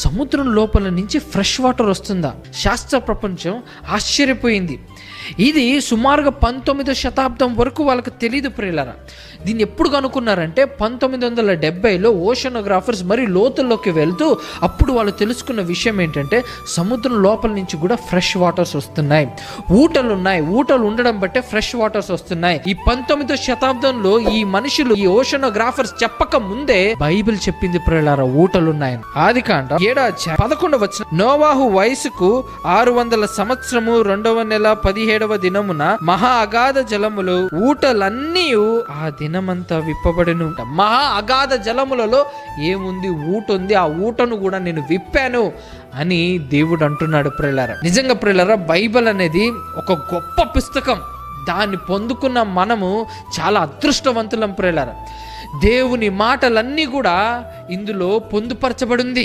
సముద్రం లోపల నుంచి ఫ్రెష్ వాటర్ వస్తుందా? శాస్త్ర ప్రపంచం ఆశ్చర్యపోయింది. ఇది సుమారుగా 19వ శతాబ్దం వరకు వాళ్ళకి తెలియదు ప్రియులారా. దీన్ని ఎప్పుడు కనుక్కున్నారంటే 1970లో ఓషనోగ్రాఫర్స్ మరి లోతుల్లోకి వెళ్తూ అప్పుడు వాళ్ళు తెలుసుకున్న విషయం ఏంటంటే సముద్రం లోపల నుంచి కూడా ఫ్రెష్ వాటర్స్ వస్తున్నాయి, ఊటలు ఉన్నాయి, ఊటలు ఉండడం బట్టే ఫ్రెష్ వాటర్స్ వస్తున్నాయి. ఈ 19వ శతాబ్దంలో ఈ మనుషులు, ఈ ఓషనోగ్రాఫర్స్ చెప్పక ముందే బైబిల్ చెప్పింది ప్రియులారా, ఊటలు ఉన్నాయని. ఆదికాండం 7:11 వచ్చిన, నోవాహు వయసుకు 600 సంవత్సరము 2వ నెల 17వ దినమున మహా అగాధ జలములు ఊటలన్నీ ఆ దినమంతా విప్పబడిను. మహా అగాధ జలములలో ఏముంది? ఊట ఉంది. ఆ ఊటను కూడా నేను విప్పాను అని దేవుడు అంటున్నాడు ప్రియులారా. నిజంగా ప్రియులారా, బైబిల్ అనేది ఒక గొప్ప పుస్తకం. దాన్ని పొందుకున్న మనము చాలా అదృష్టవంతులం ప్రియులారా. దేవుని మాటలన్నీ కూడా ఇందులో పొందుపరచబడింది.